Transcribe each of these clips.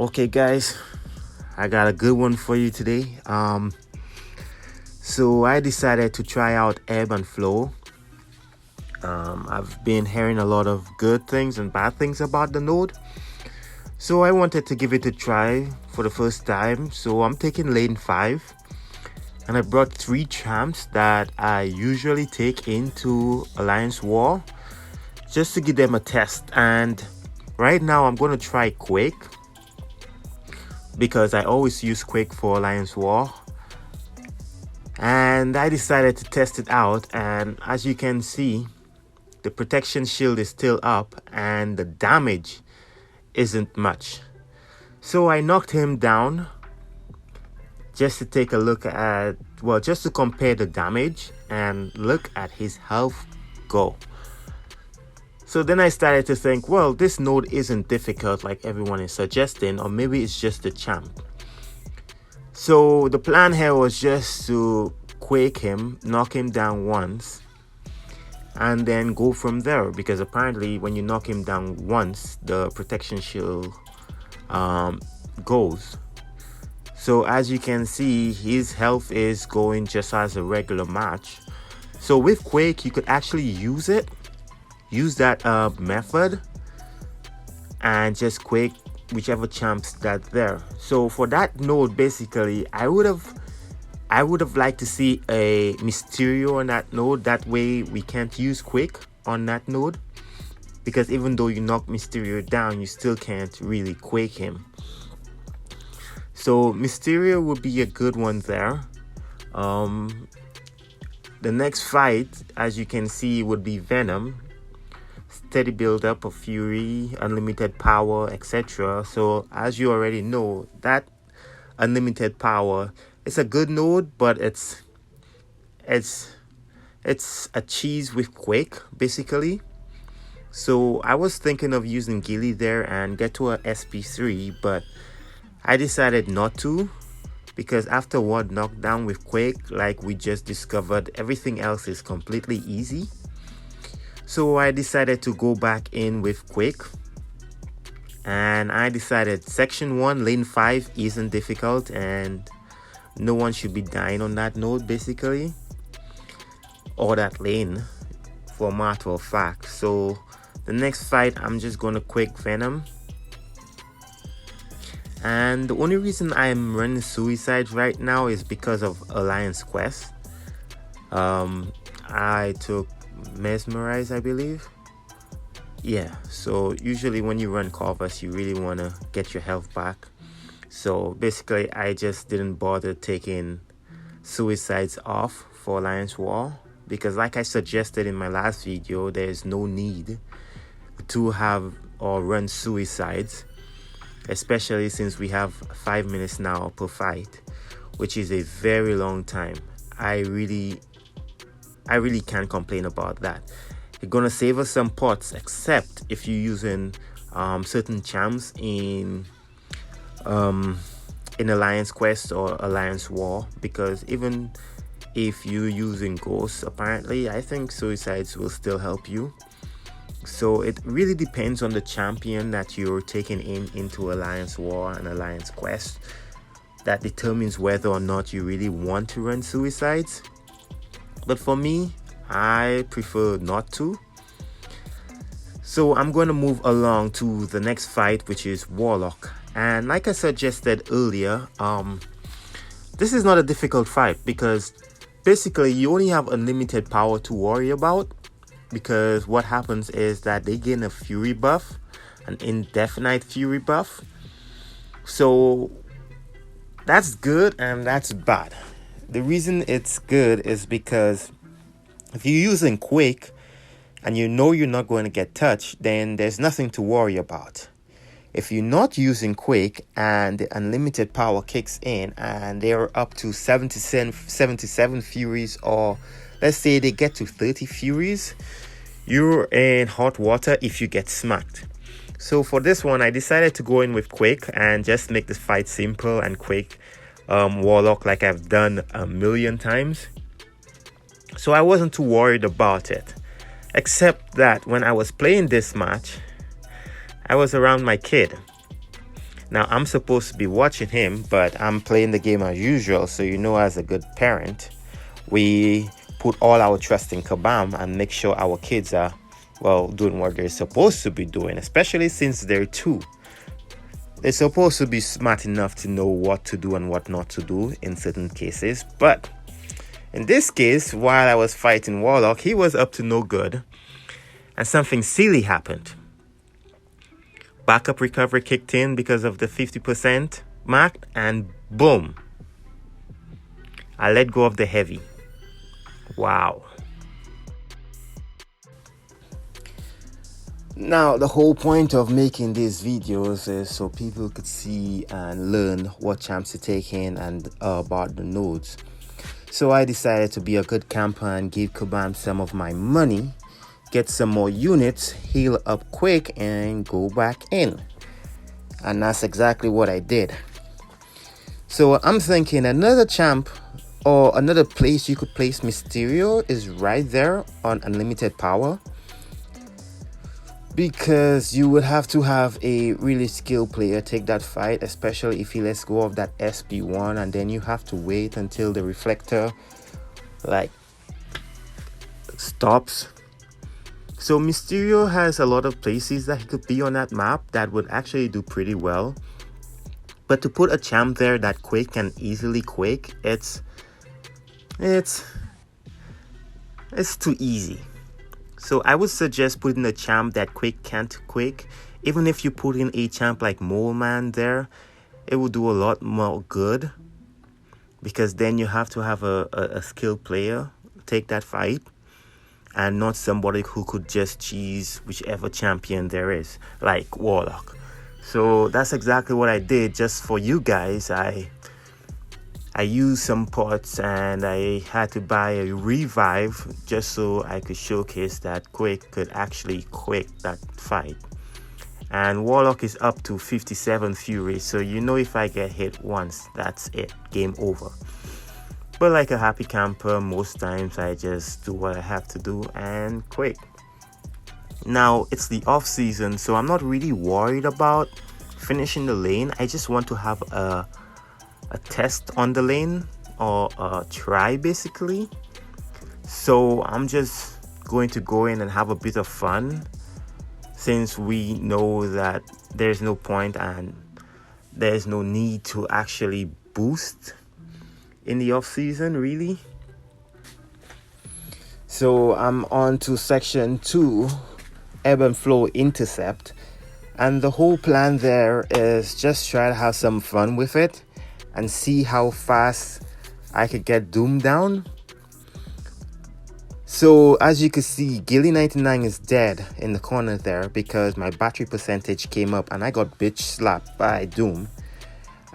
Okay, guys, I got a good one for you today. So I decided to try out Ebb and Flow. I've been hearing a lot of good things and bad things about the node, so I wanted to give it a try for the first time. So I'm taking lane 5, and I brought 3 champs that I usually take into Alliance War just to give them a test. And right now I'm going to try Quake, because I always use Quake for Alliance War, and I decided to test it out. And as you can see, the protection shield is still up and the damage isn't much. So I knocked him down just to take a look at, well, just to compare the damage and look at his health go. So then I started to think, well, this node isn't difficult like everyone is suggesting, or maybe it's just the champ. So the plan here was just to Quake him, knock him down once, and then go from there, because apparently when you knock him down once, the protection shield goes. So as you can see, his health is going just as a regular match. So with Quake, you could actually use that method and just Quake whichever champs that's there. So for that node, basically I would have liked to see a Mysterio on that node. That way we can't use Quake on that node, because even though you knock Mysterio down, you still can't really Quake him. So Mysterio would be a good one there. The next fight, as you can see, would be Venom. Steady build up of Fury, unlimited power, etc. So as you already know, that unlimited power, it's a good node, but it's a cheese with Quake basically. So I was thinking of using Gilly there and get to a SP3, but I decided not to, because after one knockdown with Quake, like we just discovered, everything else is completely easy. So I decided to go back in with Quake, and I decided section 1 lane 5 isn't difficult and no one should be dying on that node basically, or that lane for a matter of fact. So the next fight, I'm just gonna Quake Venom. And the only reason I'm running Suicide right now is because of Alliance Quest. I took Mesmerize, I believe. Yeah, so usually when you run covers, you really want to get your health back. So basically I just didn't bother taking Suicides off for Alliance War, because like I suggested in my last video, there's no need to have or run Suicides, especially since we have 5 minutes now per fight, which is a very long time. I really can't complain about that. You're gonna save us some pots, except if you're using certain champs in Alliance Quest or Alliance War, because even if you're using Ghosts, apparently I think Suicides will still help you. So it really depends on the champion that you're taking into Alliance War and Alliance Quest, that determines whether or not you really want to run Suicides. But for me, I prefer not to. So I'm going to move along to the next fight, which is Warlock. And like I suggested earlier, this is not a difficult fight, because basically you only have unlimited power to worry about, because what happens is that they gain a Fury buff, an indefinite Fury buff. So that's good and that's bad. The reason it's good is because if you're using Quake and you know you're not going to get touched, then there's nothing to worry about. If you're not using Quake and the unlimited power kicks in and they're up to 77 Furies, or let's say they get to 30 Furies, you're in hot water if you get smacked. So for this one, I decided to go in with Quake and just make this fight simple and Quake Warlock like I've done a million times. So I wasn't too worried about it, except that when I was playing this match, I was around my kid. Now, I'm supposed to be watching him, but I'm playing the game as usual. So, as a good parent, we put all our trust in Kabam and make sure our kids are, doing what they're supposed to be doing, especially since they're 2. They're supposed to be smart enough to know what to do and what not to do in certain cases. But in this case, while I was fighting Warlock, he was up to no good. And something silly happened. Backup recovery kicked in because of the 50% mark, and boom, I let go of the heavy. Wow. Now, the whole point of making these videos is so people could see and learn what champs to take in and about the nodes. So I decided to be a good camper and give Kabam some of my money, get some more units, heal up quick, and go back in. And that's exactly what I did. So I'm thinking another champ or another place you could place Mysterio is right there on unlimited power, because you would have to have a really skilled player take that fight, especially if he lets go of that SP1, and then you have to wait until the reflector stops. So Mysterio has a lot of places that he could be on that map that would actually do pretty well. But to put a champ there that Quake can easily Quake, it's too easy. So I would suggest putting a champ that Quake can't Quake. Even if you put in a champ like Mole Man there, it will do a lot more good, because then you have to have a skilled player take that fight, and not somebody who could just cheese whichever champion there is, like Warlock. So that's exactly what I did just for you guys. I used some pots and I had to buy a revive just so I could showcase that Quake could actually Quake that fight. And Warlock is up to 57 Fury, so if I get hit once, that's it, game over. But like a happy camper, most times I just do what I have to do and Quake. Now, it's the off season, so I'm not really worried about finishing the lane. I just want to have a test on the lane, or a try basically. So I'm just going to go in and have a bit of fun, since we know that there's no point and there's no need to actually boost in the off season, really. So I'm on to section 2, Ebb Flow intercept, and the whole plan there is just try to have some fun with it and see how fast I could get Doom down. So as you can see, Gilly 99 is dead in the corner there because my battery percentage came up and I got bitch slapped by Doom.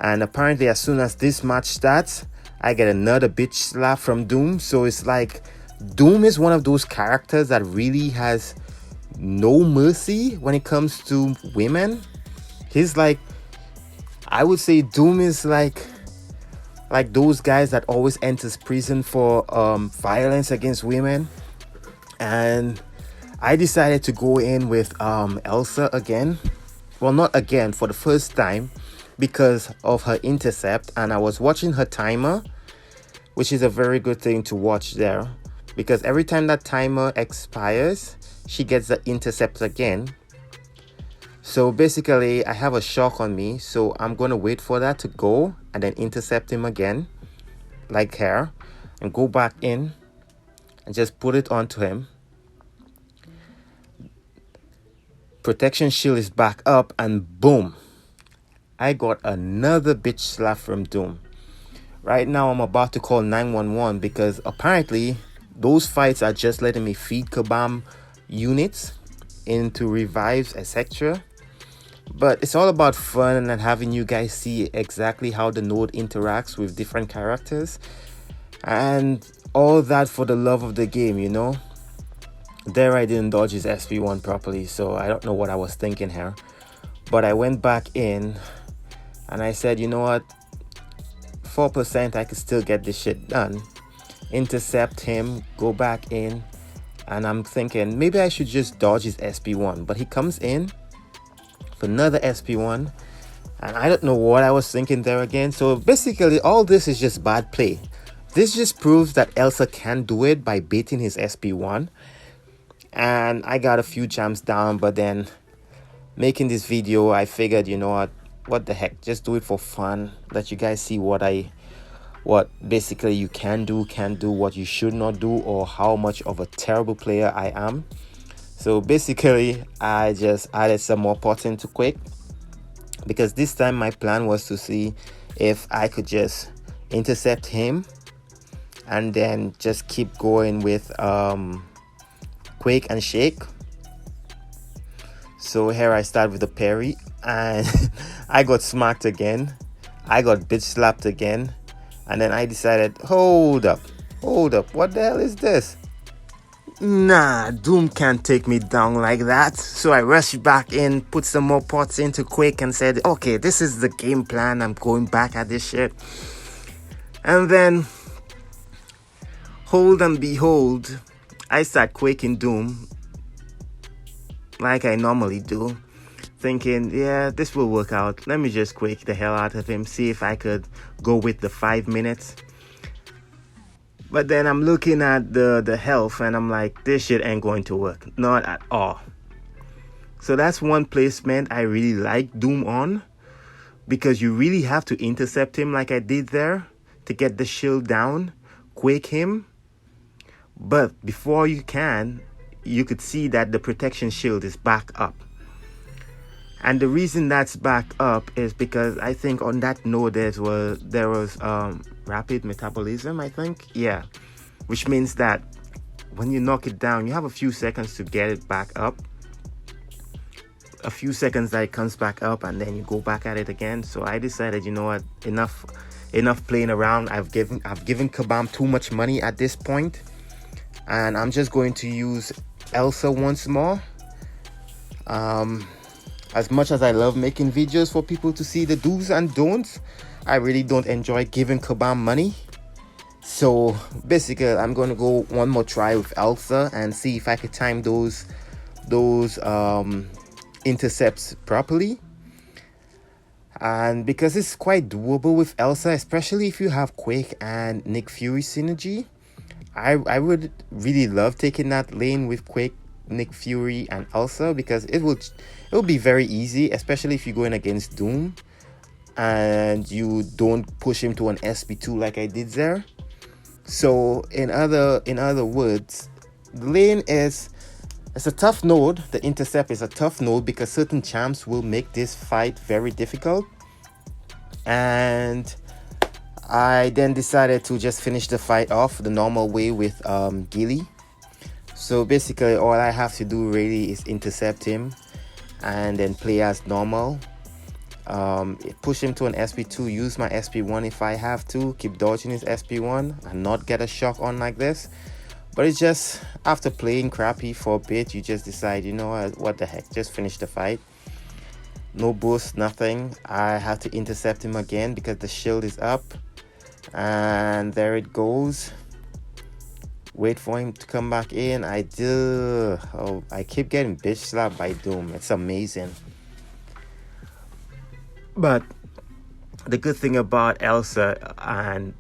And apparently as soon as this match starts, I get another bitch slap from Doom. So it's like Doom is one of those characters that really has no mercy when it comes to women. He's like, I would say Doom is like those guys that always enters prison for violence against women. And I decided to go in with Elsa again. Well, not again, for the first time, because of her intercept. And I was watching her timer, which is a very good thing to watch there, because every time that timer expires, she gets the intercept again. So basically I have a shock on me, so I'm going to wait for that to go and then intercept him again like her, and go back in and just put it onto him. Protection shield is back up, and boom, I got another bitch slap from Doom. Right now I'm about to call 911 because apparently those fights are just letting me feed Kabam units into revives, etc. But it's all about fun and having you guys see exactly how the node interacts with different characters, and all that for the love of the game, There I didn't dodge his SP1 properly, so I don't know what I was thinking here. But I went back in and I said, you know what, 4% I could still get this shit done. Intercept him, go back in, and I'm thinking maybe I should just dodge his SP1. But he comes in for another SP1, And I don't know what I was thinking there again. So basically, all this is just bad play. This just proves that Elsa can do it by baiting his SP1. And I got a few jumps down, but then making this video, I figured, you know what the heck, just do it for fun. Let you guys see what basically you can do, what you should not do, or how much of a terrible player I am. So basically, I just added some more pots into Quick, because this time my plan was to see if I could just intercept him and then just keep going with Quake and Shake. So here I start with the parry, and I got smacked again. I got bitch slapped again. And then I decided, hold up, what the hell is this? Nah, Doom can't take me down like that. So I rushed back in, put some more pots into Quake, and said, okay, this is the game plan. I'm going back at this shit. And then, hold and behold, I start quaking Doom like I normally do, thinking, yeah, this will work out. Let me just quake the hell out of him, see if I could go with the 5 minutes. But then I'm looking at the health, and I'm like, this shit ain't going to work. Not at all. So that's one placement I really like Doom on, because you really have to intercept him like I did there to get the shield down, quake him. But before you can, you could see that the protection shield is back up. And the reason that's back up is because I think on that node there was rapid metabolism, I think. Yeah. Which means that when you knock it down, you have a few seconds to get it back up. A few seconds that it comes back up, and then you go back at it again. So I decided, you know what, enough playing around. I've given Kabam too much money at this point. And I'm just going to use Elsa once more. As much as I love making videos for people to see the do's and don'ts, I really don't enjoy giving Kabam money. So basically, I'm going to go one more try with Elsa and see if I could time those intercepts properly. And because it's quite doable with Elsa, especially if you have Quake and Nick Fury synergy, I would really love taking that lane with Quake, Nick Fury, and Elsa, because it will be very easy, especially if you're going against Doom and you don't push him to an SP2 like I did there. So in other words, the lane it's a tough node. The intercept is a tough node because certain champs will make this fight very difficult. And I then decided to just finish the fight off the normal way with Gilly. So basically all I have to do really is intercept him and then play as normal. Push him to an SP2, use my SP1 if I have to, keep dodging his SP1 and not get a shock on like this. But it's just, after playing crappy for a bit, you just decide, you know what the heck, just finish the fight. No boost, nothing. I have to intercept him again because the shield is up. And there it goes. Wait for him to come back in. I do. Oh, I keep getting bitch slapped by Doom. It's amazing. But the good thing about Elsa and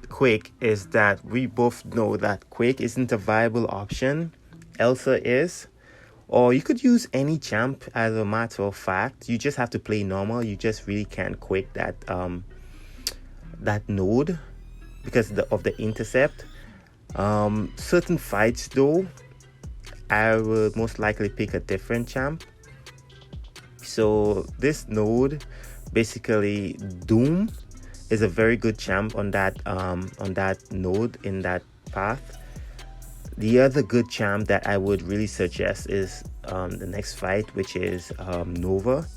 Quake is that we both know that Quake isn't a viable option. Elsa is. Or you could use any champ, as a matter of fact. You just have to play normal. You just really can't Quake that that node because of the intercept. Certain fights though, I would most likely pick a different champ. So this node, basically Doom is a very good champ on that node in that path. The other good champ that I would really suggest is the next fight, which is Nova.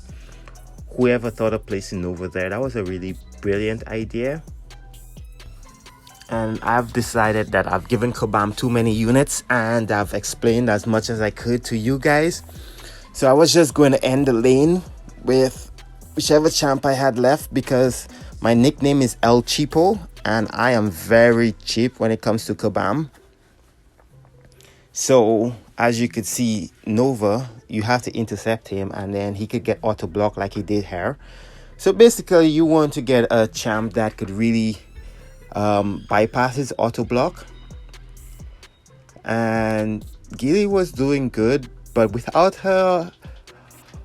Whoever thought of placing Nova there, that was a really brilliant idea. And I've decided that I've given Kabam too many units, and I've explained as much as I could to you guys. So I was just going to end the lane with whichever champ I had left, because my nickname is El Cheapo and I am very cheap when it comes to Kabam. So as you could see, Nova, you have to intercept him and then he could get auto block like he did here. So basically you want to get a champ that could really bypass his auto block, and Gilly was doing good, but without her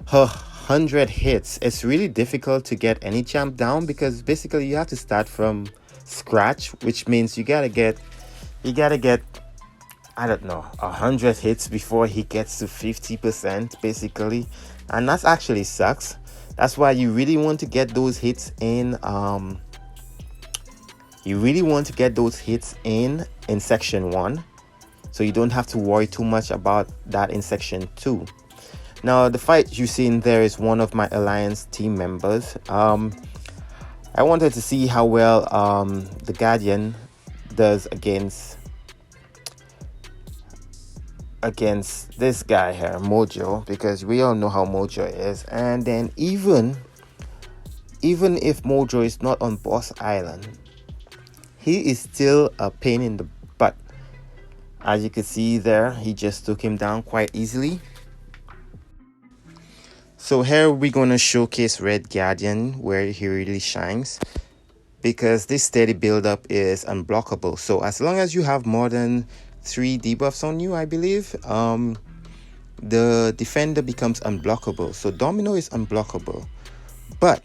100 hits, it's really difficult to get any champ down, because basically you have to start from scratch, which means you gotta get I don't know, 100 hits before he gets to 50% basically, and that's actually sucks. That's why you really want to get those hits in in section 1, so you don't have to worry too much about that in section 2. Now the fight you see in there is one of my alliance team members. I wanted to see how well the Guardian does against this guy here, Mojo, because we all know how Mojo is. And then even if Mojo is not on Boss Island, he is still a pain in the butt. As you can see there, he just took him down quite easily. So here we're going to showcase Red Guardian, where he really shines, because this steady build-up is unblockable. So as long as you have more than 3 debuffs on you, I believe, the defender becomes unblockable. So Domino is unblockable, but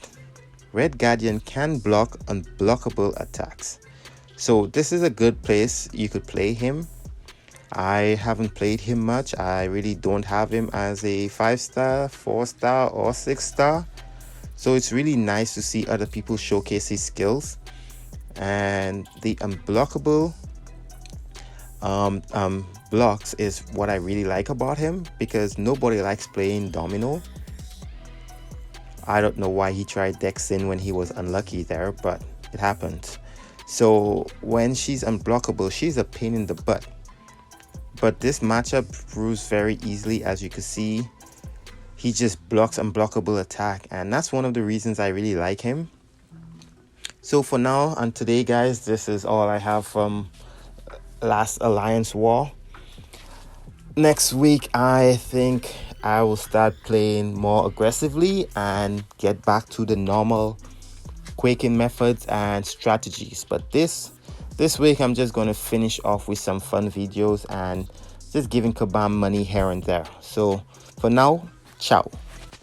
Red Guardian can block unblockable attacks. So this is a good place you could play him. I haven't played him much. I really don't have him as a 5-star, 4-star, or 6-star. So it's really nice to see other people showcase his skills. And the unblockable blocks is what I really like about him, because nobody likes playing Domino. I don't know why he tried Dexin when he was unlucky there, but it happened. So when she's unblockable, she's a pain in the butt. But this matchup proves very easily. As you can see, he just blocks unblockable attack, and that's one of the reasons I really like him. So for now and today, guys, this is all I have from last Alliance War. Next week, I think I will start playing more aggressively and get back to the normal quaking methods and strategies. But this week, I'm just going to finish off with some fun videos and just giving Kabam money here and there. So for now, ciao.